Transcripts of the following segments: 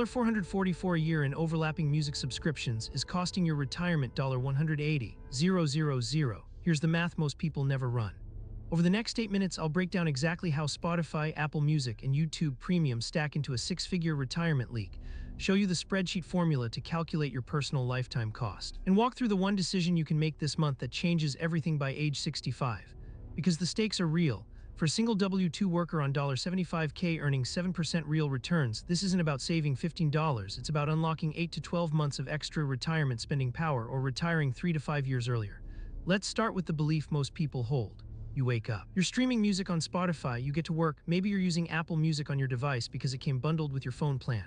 $444 a year in overlapping music subscriptions is costing your retirement $180,000. Here's the math most people never run. Over the next 8 minutes, I'll break down exactly how Spotify, Apple Music, and YouTube Premium stack into a six-figure retirement leak, show you the spreadsheet formula to calculate your personal lifetime cost, and walk through the one decision you can make this month that changes everything by age 65. Because the stakes are real. For a single W-2 worker on $75K earning 7% real returns, this isn't about saving $15, it's about unlocking 8 to 12 months of extra retirement spending power or retiring 3 to 5 years earlier. Let's start with the belief most people hold. You wake up. You're streaming music on Spotify, you get to work, maybe you're using Apple Music on your device because it came bundled with your phone plan.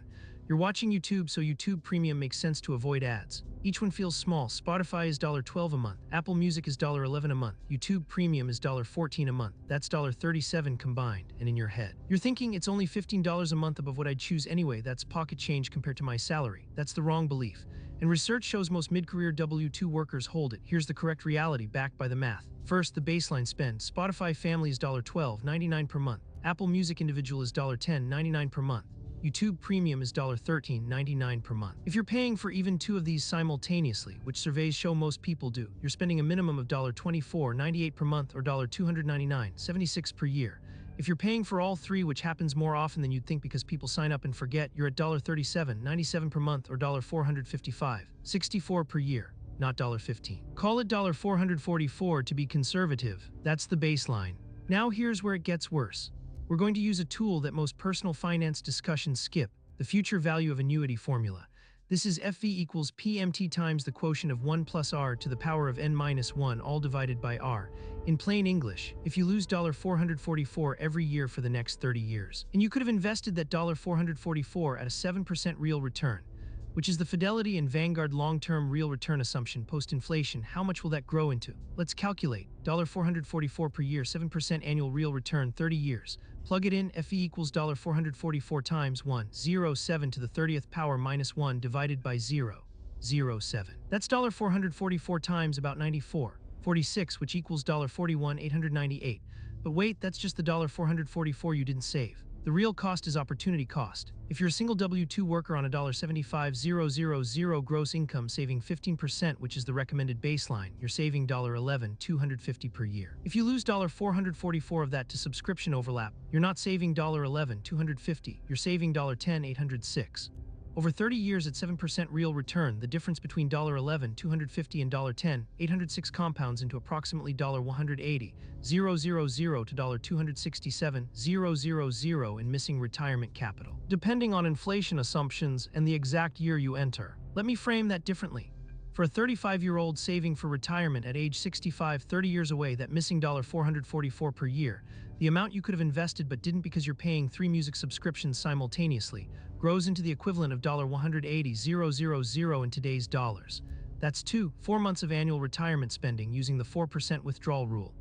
You're watching YouTube, so YouTube Premium makes sense to avoid ads. Each one feels small. Spotify is $12 a month, Apple Music is $11 a month, YouTube Premium is $14 a month. That's $37 combined, and in your head, you're thinking it's only $15 a month above what I'd choose anyway, that's pocket change compared to my salary. That's the wrong belief. And research shows most mid-career W-2 workers hold it. Here's the correct reality backed by the math. First, the baseline spend. Spotify family is $12.99 per month. Apple Music individual is $10.99 per month. YouTube Premium is $13.99 per month. If you're paying for even two of these simultaneously, which surveys show most people do, you're spending a minimum of $24.98 per month or $299.76 per year. If you're paying for all three, which happens more often than you'd think because people sign up and forget, you're at $37.97 per month or $455.64 per year, not $15. Call it $444 to be conservative. That's the baseline. Now here's where it gets worse. We're going to use a tool that most personal finance discussions skip, the future value of annuity formula. This is FV equals PMT times the quotient of 1 plus R to the power of n minus 1 all divided by R. In plain English, if you lose $444 every year for the next 30 years, and you could have invested that $444 at a 7% real return, which is the Fidelity and Vanguard long-term real return assumption post-inflation, how much will that grow into? Let's calculate. $444 per year, 7% annual real return, 30 years. Plug it in, FE equals $444 times 107 to the 30th power minus 1 divided by 0.07. That's $444 times about 94.46, which equals $41,898. But wait, that's just the $444 you didn't save. The real cost is opportunity cost. If you're a single W-2 worker on a $75,000 gross income saving 15%, which is the recommended baseline, you're saving $11,250 per year. If you lose $444 of that to subscription overlap, you're not saving $11,250, you're saving $10,806. Over 30 years at 7% real return, the difference between $11,250 and $10,806 compounds into approximately $180,000 to $267,000 in missing retirement capital, depending on inflation assumptions and the exact year you enter. Let me frame that differently. For a 35-year-old saving for retirement at age 65, 30 years away, that missing $444 per year, the amount you could have invested but didn't because you're paying 3 music subscriptions simultaneously, grows into the equivalent of $180,000 in today's dollars. That's 4 months of annual retirement spending using the 4% withdrawal rule.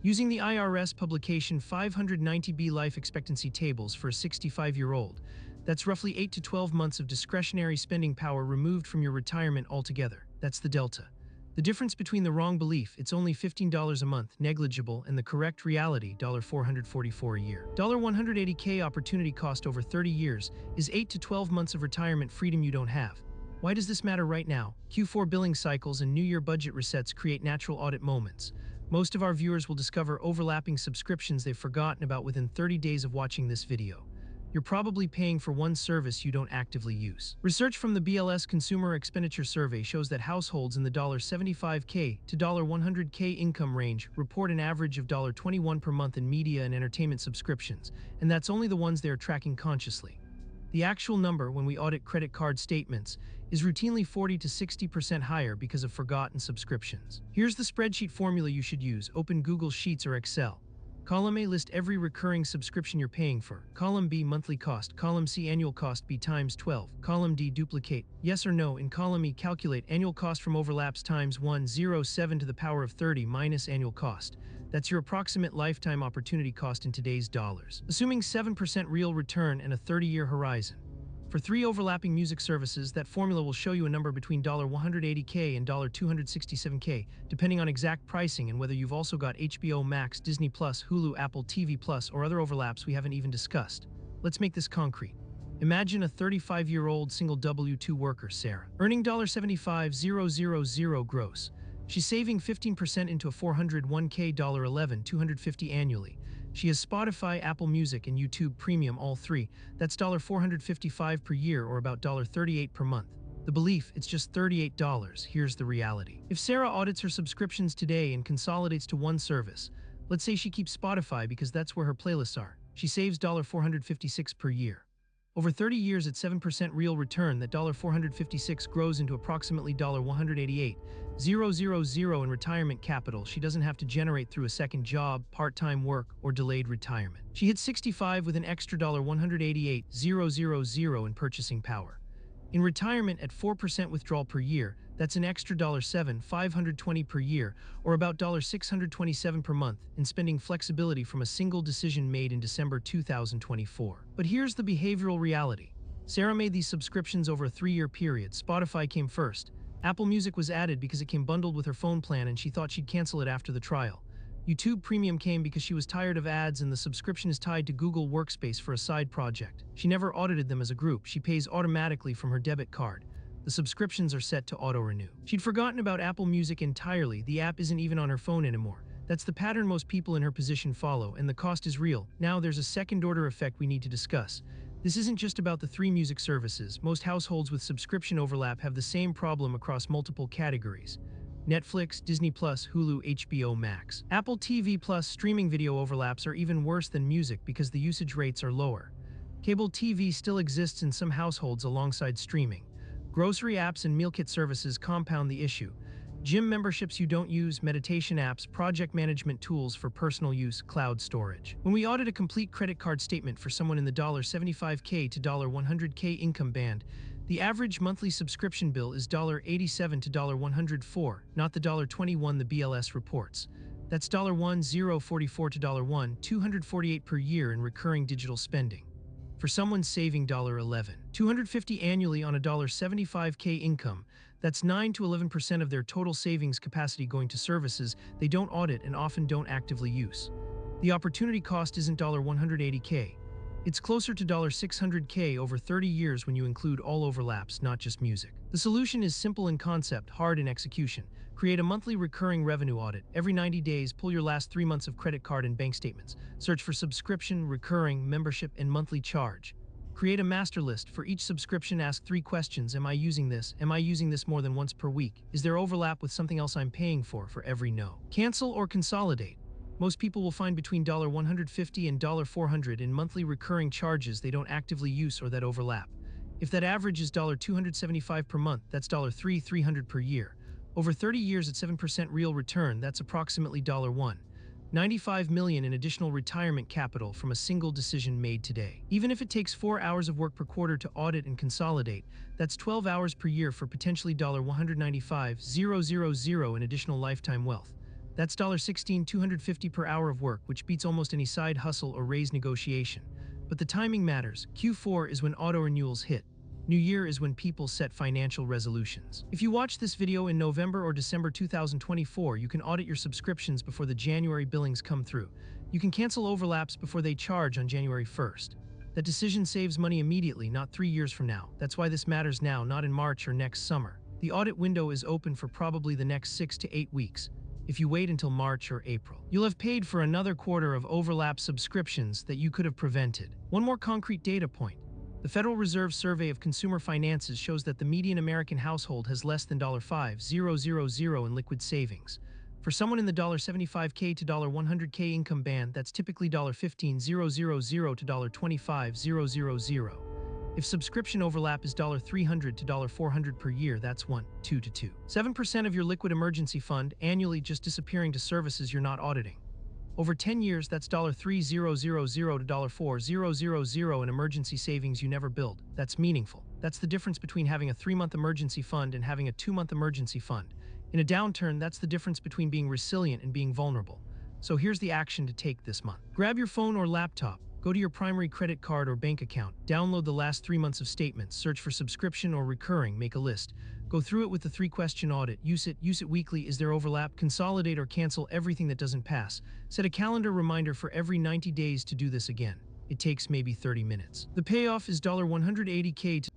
Using the IRS publication 590B life expectancy tables for a 65-year-old, that's roughly 8 to 12 months of discretionary spending power removed from your retirement altogether. That's the delta. The difference between the wrong belief, it's only $15 a month, negligible, and the correct reality, $444 a year. $180K opportunity cost over 30 years is 8 to 12 months of retirement freedom you don't have. Why does this matter right now? Q4 billing cycles and New Year budget resets create natural audit moments. Most of our viewers will discover overlapping subscriptions they've forgotten about within 30 days of watching this video. You're probably paying for one service you don't actively use. Research from the BLS Consumer Expenditure Survey shows that households in the $75K to $100K income range report an average of $21 per month in media and entertainment subscriptions, and that's only the ones they are tracking consciously. The actual number, when we audit credit card statements, is routinely 40 to 60% higher because of forgotten subscriptions. Here's the spreadsheet formula you should use. Open Google Sheets or Excel. Column A, list every recurring subscription you're paying for. Column B, monthly cost. Column C, annual cost B times 12. Column D, duplicate. Yes or no. In column E, calculate annual cost from overlaps times 107 to the power of 30 minus annual cost. That's your approximate lifetime opportunity cost in today's dollars, assuming 7% real return and a 30-year horizon. For 3 overlapping music services, that formula will show you a number between $180K and $267K, depending on exact pricing and whether you've also got HBO Max, Disney+, Hulu, Apple TV+, or other overlaps we haven't even discussed. Let's make this concrete. Imagine a 35-year-old single W-2 worker, Sarah, earning $75,000 gross. She's saving 15% into a 401k $11,250 annually. She has Spotify, Apple Music, and YouTube Premium, all three. That's $455 per year, or about $38 per month. The belief, it's just $38. Here's the reality. If Sarah audits her subscriptions today and consolidates to one service, let's say she keeps Spotify because that's where her playlists are, she saves $456 per year. Over 30 years at 7% real return, that $456 grows into approximately $188,000 in retirement capital she doesn't have to generate through a second job, part-time work, or delayed retirement. She hits 65 with an extra $188,000 in purchasing power. In retirement at 4% withdrawal per year, that's an extra $7,520 per year, or about $627 per month, in spending flexibility from a single decision made in December 2024. But here's the behavioral reality. Sarah made these subscriptions over a 3-year period. Spotify came first. Apple Music was added because it came bundled with her phone plan and she thought she'd cancel it after the trial. YouTube Premium came because she was tired of ads, and the subscription is tied to Google Workspace for a side project. She never audited them as a group. She pays automatically from her debit card. The subscriptions are set to auto-renew. She'd forgotten about Apple Music entirely. The app isn't even on her phone anymore. That's the pattern most people in her position follow, and the cost is real. Now there's a second-order effect we need to discuss. This isn't just about the 3 music services. Most households with subscription overlap have the same problem across multiple categories: Netflix, Disney+, Hulu, HBO Max. Apple TV Plus streaming video overlaps are even worse than music because the usage rates are lower. Cable TV still exists in some households alongside streaming. Grocery apps and meal kit services compound the issue. Gym memberships you don't use, meditation apps, project management tools for personal use, cloud storage. When we audit a complete credit card statement for someone in the $75K to $100K income band, the average monthly subscription bill is $87 to $104, not the $21 the BLS reports. That's $1044 to $248 per year in recurring digital spending. For someone saving $11,250 annually on a $75K income, that's 9 to 11% of their total savings capacity going to services they don't audit and often don't actively use. The opportunity cost isn't $180K. It's closer to $600K over 30 years when you include all overlaps, not just music. The solution is simple in concept, hard in execution. Create a monthly recurring revenue audit. Every 90 days, pull your last 3 months of credit card and bank statements. Search for subscription, recurring, membership, and monthly charge. Create a master list. For each subscription, ask 3 questions. Am I using this? Am I using this more than once per week? Is there overlap with something else I'm paying for every no? Cancel or consolidate. Most people will find between $150 and $400 in monthly recurring charges they don't actively use or that overlap. If that average is $275 per month, that's $300 per year. Over 30 years at 7% real return, that's approximately $195 million in additional retirement capital from a single decision made today. Even if it takes 4 hours of work per quarter to audit and consolidate, that's 12 hours per year for potentially $195,000 in additional lifetime wealth. That's $16,250 per hour of work, which beats almost any side hustle or raise negotiation. But the timing matters. Q4 is when auto-renewals hit. New Year is when people set financial resolutions. If you watch this video in November or December 2024, you can audit your subscriptions before the January billings come through. You can cancel overlaps before they charge on January 1st. That decision saves money immediately, not 3 years from now. That's why this matters now, not in March or next summer. The audit window is open for probably the next 6 to 8 weeks. If you wait until March or April, you'll have paid for another quarter of overlap subscriptions that you could have prevented. One more concrete data point. The Federal Reserve Survey of Consumer Finances shows that the median American household has less than $5,000 in liquid savings. For someone in the $75K to $100K income band, that's typically $15,000 to $25,000. If subscription overlap is $300 to $400 per year, that's 2 to 2. 7% of your liquid emergency fund annually just disappearing to services you're not auditing. Over 10 years, that's $3,000 to $4,000 in emergency savings you never build. That's meaningful. That's the difference between having a 3-month emergency fund and having a 2-month emergency fund. In a downturn, that's the difference between being resilient and being vulnerable. So here's the action to take this month. Grab your phone or laptop. Go to your primary credit card or bank account, download the last 3 months of statements, search for subscription or recurring, make a list. Go through it with the 3-question audit, use it weekly, is there overlap, consolidate or cancel everything that doesn't pass. Set a calendar reminder for every 90 days to do this again. it takes maybe 30 minutes. The payoff is $180K to